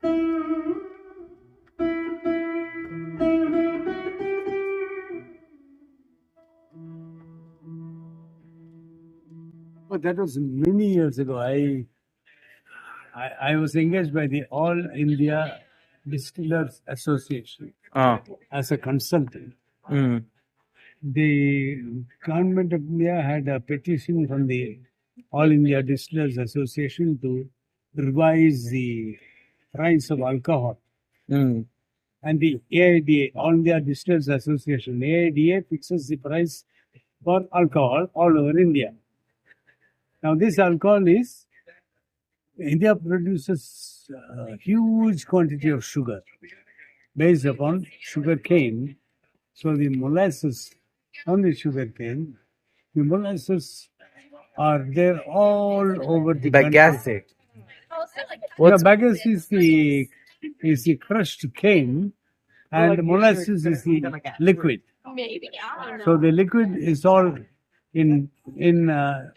But that was many years ago. I was engaged by the All India Distillers Association as a consultant. Mm. The government of India had a petition from the All India Distillers Association to revise the price of alcohol. Mm. And the AIDA, All India Distillers Association, AIDA fixes the price for alcohol all over India. Now, this alcohol is, India produces a huge quantity of sugar based upon sugarcane. So, the molasses on the sugarcane, the molasses are there all over the country. Bagasse is the crushed cane, and molasses is the liquid. So the liquid is all in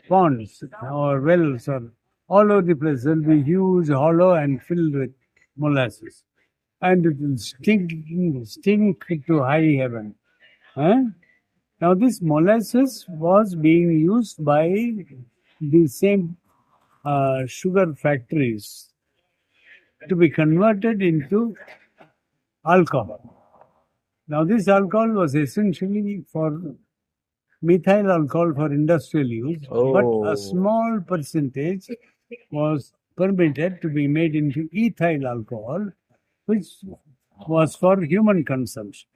ponds or wells or all over the place. There will be huge hollow and filled with molasses, and it will stink to high heaven. Now this molasses was being used by the same sugar factories to be converted into alcohol. Now, this alcohol was essentially for methyl alcohol for industrial use, but a small percentage was permitted to be made into ethyl alcohol, which was for human consumption.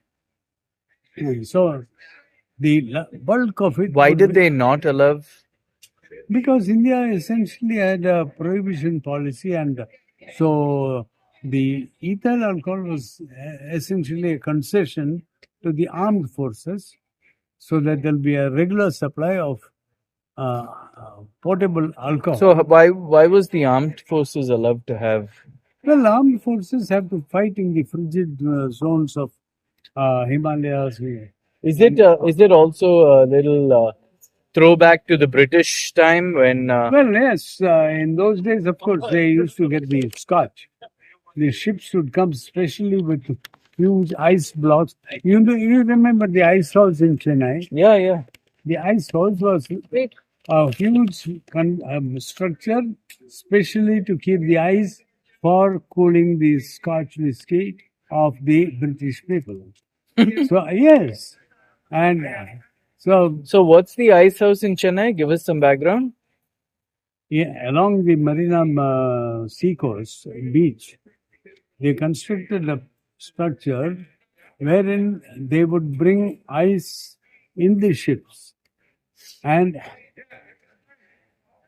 So, the bulk of it. Why did they not allow? Because India essentially had a prohibition policy, and so the ethyl alcohol was essentially a concession to the armed forces, so that there will be a regular supply of potable alcohol. So why was the armed forces allowed to have? Well, armed forces have to fight in the frigid zones of Himalayas. Is it also a little throwback to the British time when? Well, yes. In those days, of course, they used to get the Scotch. The ships would come specially with huge ice blocks. You remember the ice halls in Chennai? Yeah. The ice halls was a huge structure, specially to keep the ice for cooling the Scotch whiskey of the British people. So yes, and so what's the ice house in Chennai? Give us some background. Yeah, along the Marina seacoast beach, they constructed a structure wherein they would bring ice in the ships, and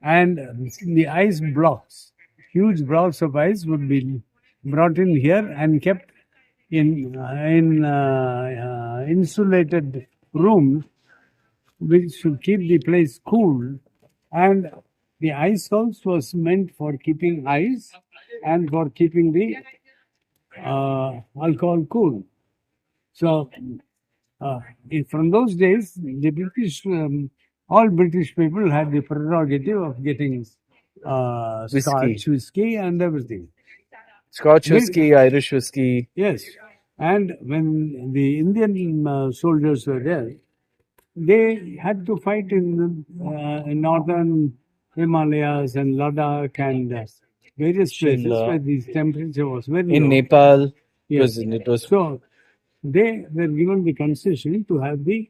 the ice blocks, huge blocks of ice, would be brought in here and kept in insulated rooms, which should keep the place cool. And the ice house was meant for keeping ice and for keeping the alcohol cool. So, from those days, the British, all British people had the prerogative of getting Scotch whiskey and everything. Scotch whiskey, Irish whiskey. Yes. And when the Indian soldiers were there, they had to fight in northern Himalayas and Ladakh and various places where the temperature was very low. In Nepal, yes. It was. So they were given the concession to have the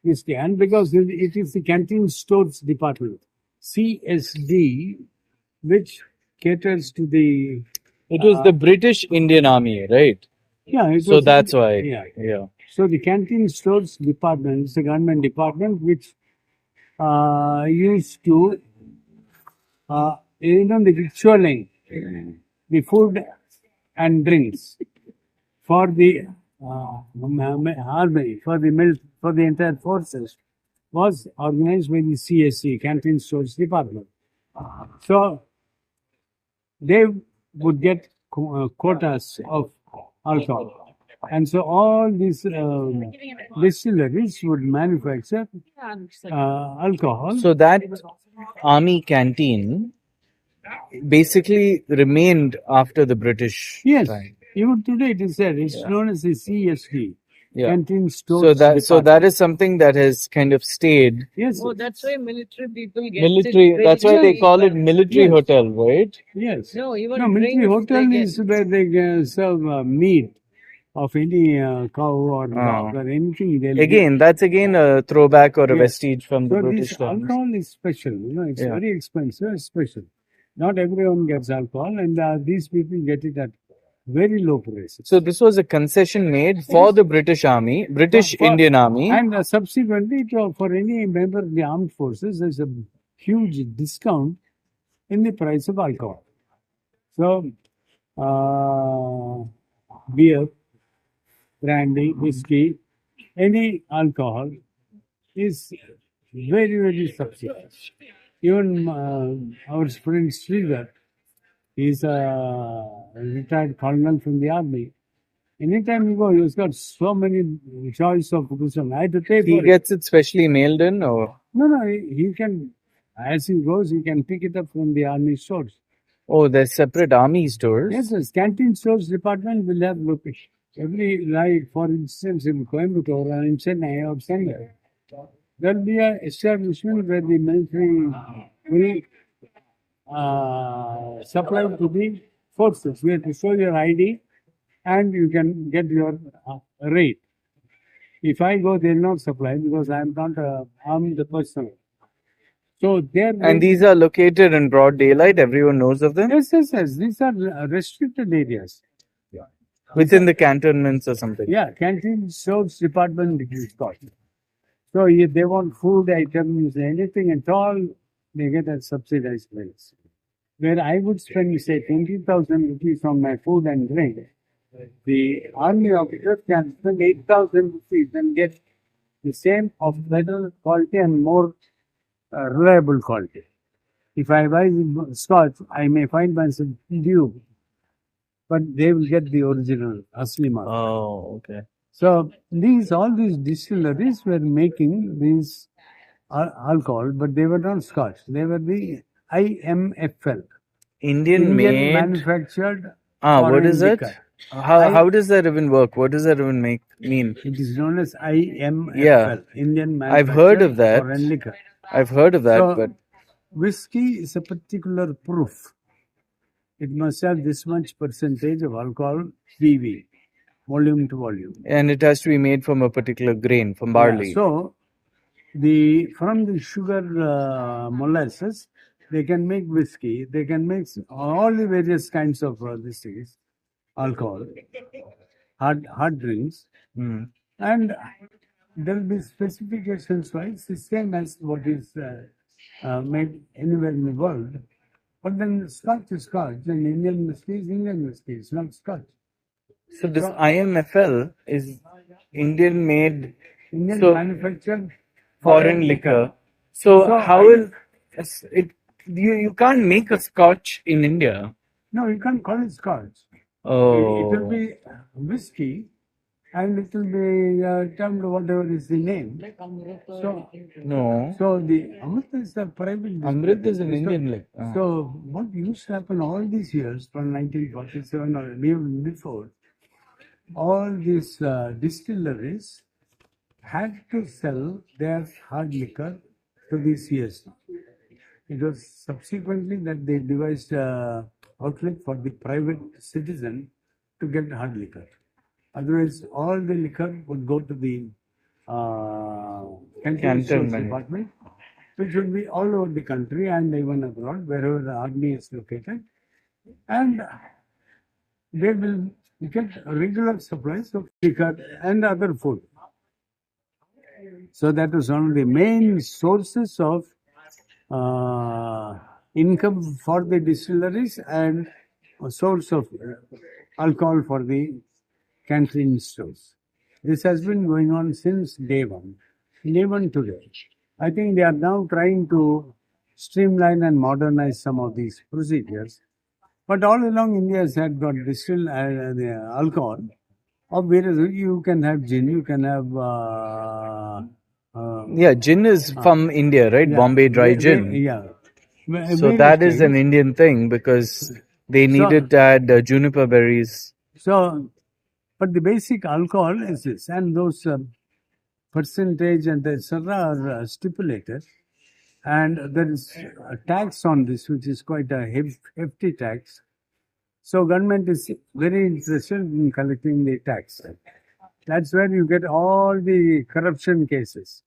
whiskey, and because it is the Canteen Stores Department, CSD, which caters to the. It was the British Indian Army, right? Yeah. So that's why. Yeah. So the Canteen Stores Department is a government department which used to, the victualling, the food and drinks for the army, for the entire forces, was organized by the CSC, Canteen Stores Department. So they would get quotas of alcohol. And so all these distilleries would manufacture alcohol. So that army canteen basically remained after the British Yes. time. Even today it is said. It's known as the CSD. Yeah. Canteen Stores So that Department. is something that has kind of stayed. Yes. Oh, that's why military people get Military. it That's why very they call it cheap. military Yes. hotel, right? Yes. No, even military drinks hotel they is where they serve meat of any cow or Oh. dog or anything. Again, that's again a throwback or a Yes. vestige from the So British this times. alcohol is special. It's Yeah. very expensive. It's special. Not everyone gets alcohol, and these people get it at very low prices. So this was a concession made for the British Army, British For- Indian Army. And subsequently, for any member of the armed forces, there's a huge discount in the price of alcohol. So, beer, brandy, whiskey, any alcohol is very, very subsidized. Even our friend Sridhar, he's a retired colonel from the army. Anytime you go, he's got so many choice of cuisine. I had to pay He for it. gets it specially mailed in, or No, he can, as he goes, he can pick it up from the army stores. oh, there's separate army stores. Yes, Canteen Stores Department will have location. Like for instance, in Coimbatore or in Chennai or somewhere, there will be an establishment where the military will supply to the forces. You have to show your ID and you can get your rate. If I go, they will not supply because I am not armed person. So there. And these are located in broad daylight. Everyone knows of them Yes. These are restricted areas. within the cantonments or something. Yeah, Canteen Stores Department is called. So if they want food items, anything at all, they get at subsidized price. Where I would spend, say, 20,000 rupees on my food and drink, the army officer can spend 8,000 rupees and get the same of better quality and more reliable quality. If I buy Scotch, I may find myself due, but they will get the original Asli mark. Oh, okay. So all these distilleries were making these alcohol, but they were not Scotch. They were the IMFL, Indian made. manufactured. What foreign is it? liquor. How does that even work? What does that even mean? It is known as IMFL, Yeah. Indian manufactured I've heard of that. foreign liquor. I've heard of that, So, but whiskey is a particular proof. It must have this much percentage of alcohol, PV, volume to volume. and it has to be made from a particular grain, from barley. Yeah, so from the sugar molasses, they can make whiskey. They can make all the various kinds of these things, alcohol, hard drinks, Hmm. and there will be specifications wise the same as what is made anywhere in the world. But then Scotch is Scotch, and Indian whiskey is Indian whiskey. It's not Scotch. So this IMFL is Indian made Indian So- manufactured foreign liquor. So how will it? You can't make a Scotch in India. No, you can't call it Scotch. It will Oh, be whiskey, and it will be termed whatever is the name. So, no. so the Amrit is a private. Amrit is an distillery. Indian liquor. So what used to happen all these years from 1947 or even before, all these distilleries had to sell their hard liquor to the CSD. It was subsequently that they devised outlet for the private citizen to get hard liquor. Otherwise, all the liquor would go to the Canteen Stores Cantonment. Department, which would be all over the country and even abroad, wherever the army is located. And they will get regular supplies of liquor and other food. So that was one of the main sources of income for the distilleries and a source of alcohol for the canteen stores. This has been going on since day one, and even today. I think they are now trying to streamline and modernize some of these procedures. But all along, India has had got distilled the alcohol of various. You can have gin, you can have. Yeah, gin is from India, right? Yeah. Bombay dry gin. Yeah. So that is an Indian thing because they needed to add juniper berries. So, but the basic alcohol is this, and those percentage and etc. are stipulated, and there is a tax on this, which is quite a hefty tax. So, government is very interested in collecting the tax. That's where you get all the corruption cases,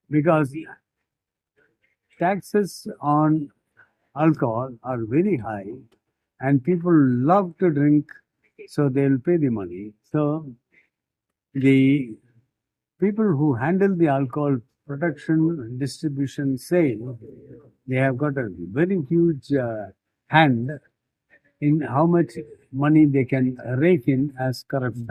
because taxes on alcohol are very high, and people love to drink, so they'll pay the money. So the people who handle the alcohol production, distribution, sale, they have got a very huge hand in how much money they can rake in as corruption.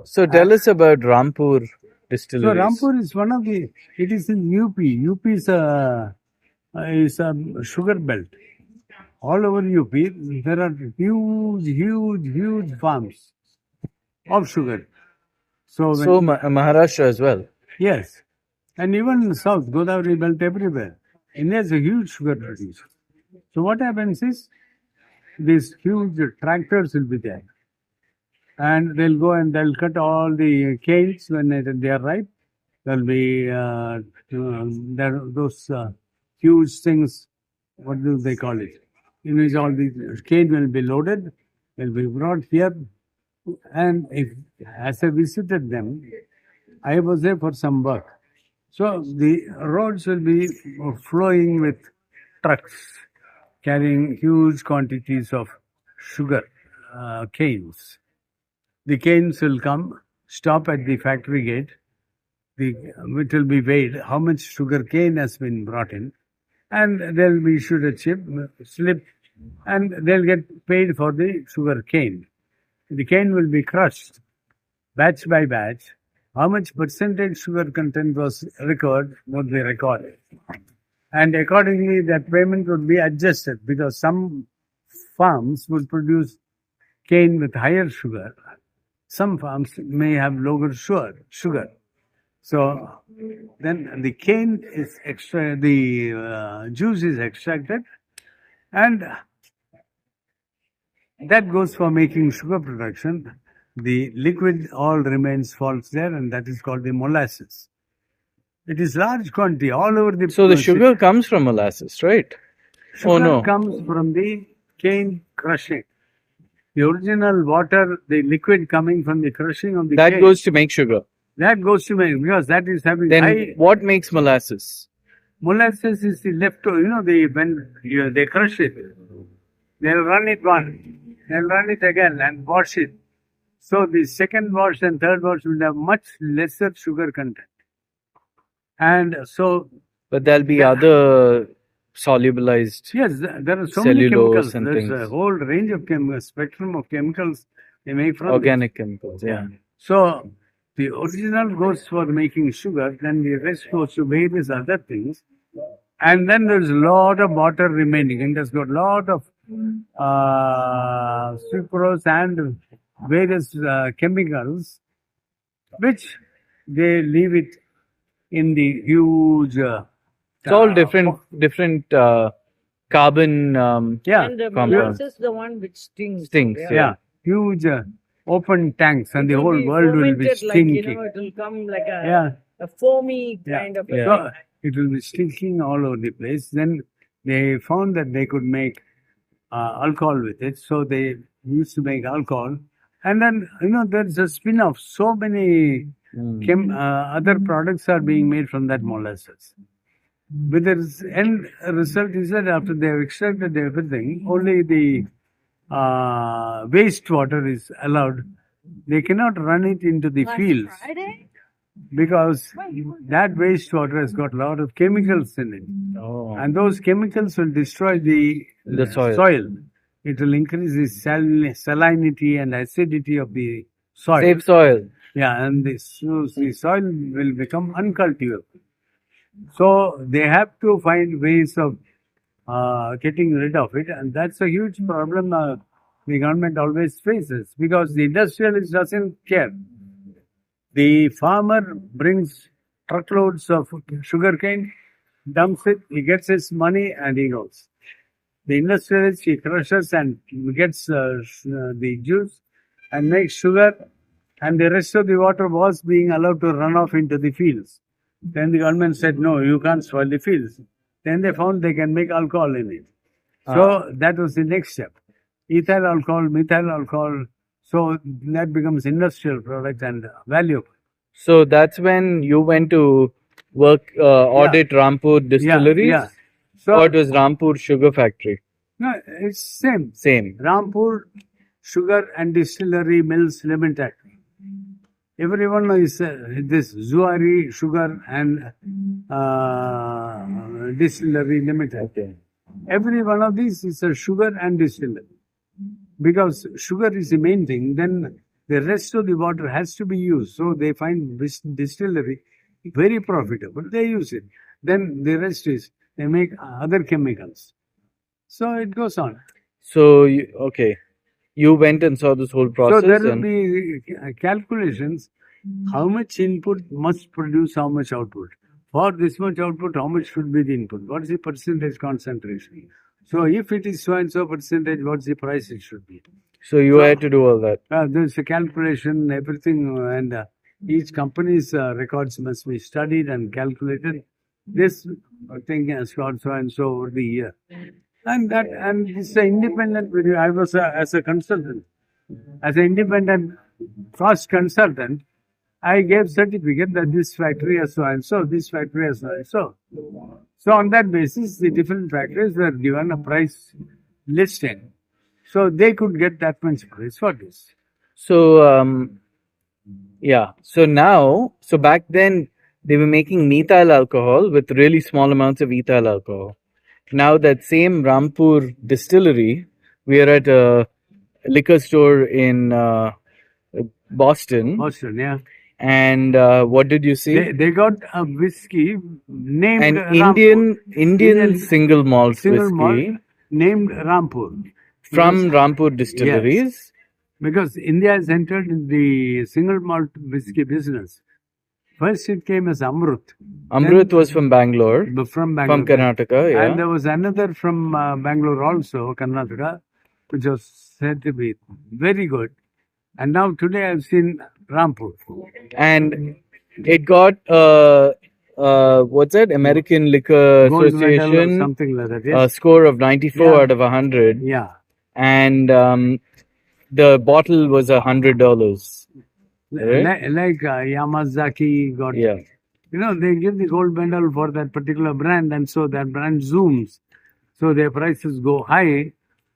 So tell us about Rampur So Distilleries. Rampur is one of the. It is in UP. UP is a sugar belt. All over UP, there are huge farms of sugar. So, Maharashtra as well. yes, and even in south, Godavari belt everywhere. India is a huge sugar producer. So what happens is, these huge tractors will be there, and they'll go and they'll cut all the canes when they are ripe. There'll be those huge things. What do they call it? In which all the cane will be loaded, will be brought here. And as I visited them, I was there for some work. So the roads will be flowing with trucks carrying huge quantities of sugar canes. The canes will come, stop at the factory gate. It will be weighed how much sugar cane has been brought in, and they'll be issued a slip, and they'll get paid for the sugar cane. The cane will be crushed batch by batch. How much percentage sugar content was recovered would be recorded, and accordingly that payment would be adjusted, because some farms would produce cane with higher sugar. Some farms may have lower sugar. So then the cane is the juice is extracted, and that goes for making sugar production. The liquid all remains falls there, and that is called the molasses. It is large quantity all over the. So the sugar comes from molasses, right? Sugar comes from the cane crushing. The original water, the liquid coming from the crushing of the cane. That goes to make sugar. That goes to make, because that is having Then high. what makes molasses? Molasses is the leftover. When they crush it, they'll run it they'll run it again and wash it. So the second wash and third wash will have much lesser sugar content. And so. But there'll be other solubilized. Yes, there are so many chemicals. And There's things. a whole range of spectrum of chemicals they make from organic chemicals. Yeah. So the original goes for making sugar, then the rest goes to various other things, and then there's a lot of water remaining, and there's got a lot of sucrose and various chemicals, which they leave it in the huge. It's all different carbon And the compounds. molasses, the one which stings. Yeah, huge open tanks, and the whole be world will be fermented, stinking. it will come like a foamy kind of. So it will be stinking all over the place. Then they found that they could make alcohol with it, so they used to make alcohol. And then there's a spin-off. So many other products are being made from that molasses. But the end result is that after they have extracted everything, only the wastewater is allowed. They cannot run it into the fields because that wastewater has got a lot of chemicals in it. Oh. And those chemicals will destroy the soil. It will increase the salinity and acidity of the soil. Save soil. Yeah, and the soil will become uncultivable. So they have to find ways of getting rid of it, and that's a huge problem the government always faces, because the industrialist doesn't care. The farmer brings truckloads of sugarcane, dumps it, he gets his money and he goes. The industrialist, he crushes and gets the juice and makes sugar, and the rest of the water was being allowed to run off into the fields. Then the government said, no, you can't spoil the fields. Then they found they can make alcohol in it. So that was the next step. Ethyl alcohol, methyl alcohol. So that becomes industrial product and valuable. So that's when you went to work, audit Rampur Distilleries? Yeah. So, or it was Rampur Sugar Factory? No, it's same. Same. Rampur Sugar and Distillery Mills Limited. Everyone is this Zuari Sugar and Distillery Limited. Okay. Every one of these is a sugar and distillery. Because sugar is the main thing, then the rest of the water has to be used. So they find this distillery very profitable. They use it. Then the rest is they make other chemicals. So it goes on. So, you went and saw this whole process. So there will be calculations. How much input must produce how much output? For this much output, how much should be the input? What is the percentage concentration? So if it is so and so percentage, what's the price it should be? So you had to do all that. There's a calculation, everything, and each company's records must be studied and calculated. This thing has got so and so over the year. And it's an independent video. I was as a consultant, as an independent cost consultant, I gave certificate that this factory has so and so, this factory has so and so. So on that basis, the different factories were given a price listing. So they could get that much price for this. So, So back then, they were making methyl alcohol with really small amounts of ethyl alcohol. Now that same Rampur distillery, we are at a liquor store in Boston. Boston, yeah. And what did you see? They got a whiskey named An Rampur. Indian single malt whiskey malt named Rampur. From Rampur Distilleries. Yes. Because India has entered in the single malt whiskey business. First it came as Amrut. Amrut was from Bangalore. From Bangalore. From Karnataka, yeah. And there was another from Bangalore also, Karnataka, which was said to be very good. And now today I've seen Rampur. And it got, what's that? American Liquor Gold Association. medal or something like that, yes. A score of 94 out of 100. Yeah. And the bottle was $100. Right? Like Yamazaki got, Yeah. They give the gold medal for that particular brand, and so that brand zooms. So their prices go high,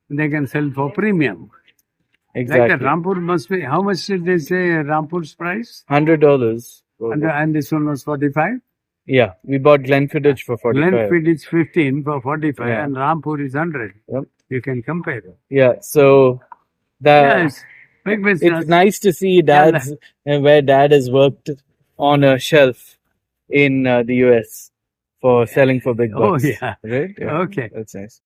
they can sell for premium. Exactly. Like that Rampur must be, how much did they say Rampur's price? $100. And this one was 45? Yeah, we bought Glenfiddich for 45. Glenfiddich 15 for 45 Yeah. and Rampur is 100. Yep. You can compare. Yeah, so Yes, big business. it's nice to see dads where dad has worked on a shelf in the US for selling for big bucks. Oh, yeah. Right? Yeah, Okay. that's nice.